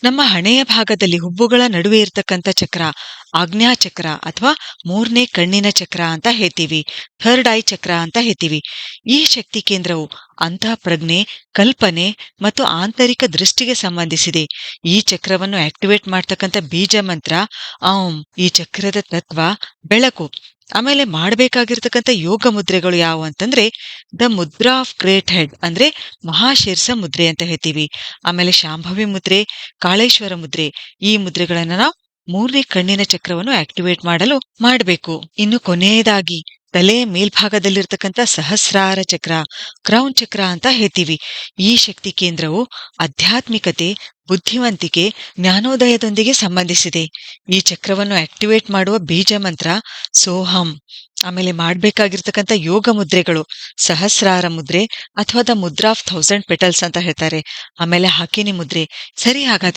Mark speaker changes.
Speaker 1: ನಮ್ಮ ಹಣೆಯ ಭಾಗದಲ್ಲಿ ಹುಬ್ಬುಗಳ ನಡುವೆ ಇರತಕ್ಕಂಥ ಚಕ್ರ ಆಜ್ಞಾ ಚಕ್ರ ಅಥವಾ ಮೂರನೇ ಕಣ್ಣಿನ ಚಕ್ರ ಅಂತ ಹೇಳ್ತೀವಿ. ಥರ್ಡ್ ಐ ಚಕ್ರ ಅಂತ ಹೇಳ್ತೀವಿ. ಈ ಶಕ್ತಿ ಕೇಂದ್ರವು ಅಂತಃಪ್ರಜ್ಞೆ, ಕಲ್ಪನೆ ಮತ್ತು ಆಂತರಿಕ ದೃಷ್ಟಿಗೆ ಸಂಬಂಧಿಸಿದೆ. ಈ ಚಕ್ರವನ್ನು ಆಕ್ಟಿವೇಟ್ ಮಾಡ್ತಕ್ಕಂಥ ಬೀಜ ಮಂತ್ರ ಔಂ. ಈ ಚಕ್ರದ ತತ್ವ ಬೆಳಕು. ಆಮೇಲೆ ಮಾಡಬೇಕಾಗಿರ್ತಕ್ಕಂಥ ಯೋಗ ಮುದ್ರೆಗಳು ಯಾವುವು ಅಂತಂದ್ರೆ the Mudra of great head ಅಂದ್ರೆ ಮಹಾಶೀರ್ಷ ಮುದ್ರೆ ಅಂತ ಹೇಳ್ತೀವಿ. ಆಮೇಲೆ ಶಾಂಭವಿ ಮುದ್ರೆ, ಕಾಳೇಶ್ವರ ಮುದ್ರೆ, ಈ ಮುದ್ರೆಗಳನ್ನ ನಾವು ಮೂರನೇ ಕಣ್ಣಿನ ಚಕ್ರವನ್ನು ಆಕ್ಟಿವೇಟ್ ಮಾಡಲು ಮಾಡಬೇಕು. ಇನ್ನು ಕೊನೆಯದಾಗಿ ತಲೆಯ ಮೇಲ್ಭಾಗದಲ್ಲಿರ್ತಕ್ಕಂಥ ಸಹಸ್ರಾರ ಚಕ್ರ, ಕ್ರೌನ್ ಚಕ್ರ ಅಂತ ಹೇಳ್ತೀವಿ. ಈ ಶಕ್ತಿ ಕೇಂದ್ರವು ಆಧ್ಯಾತ್ಮಿಕತೆ, ಬುದ್ಧಿವಂತಿಕೆ, ಜ್ಞಾನೋದಯದೊಂದಿಗೆ ಸಂಬಂಧಿಸಿದೆ. ಈ ಚಕ್ರವನ್ನು ಆಕ್ಟಿವೇಟ್ ಮಾಡುವ ಬೀಜ ಮಂತ್ರ ಸೋಹಂ. ಆಮೇಲೆ ಮಾಡ್ಬೇಕಾಗಿರ್ತಕ್ಕಂಥ ಯೋಗ ಮುದ್ರೆಗಳು ಸಹಸ್ರಾರ ಮುದ್ರೆ ಅಥವಾ ದ ಮುದ್ರಾ ಆಫ್ 1000 ಪೆಟಲ್ಸ್ ಅಂತ ಹೇಳ್ತಾರೆ. ಆಮೇಲೆ ಹಾಕಿನಿ ಮುದ್ರೆ. ಸರಿ, ಹಾಗಾದ್ರೆ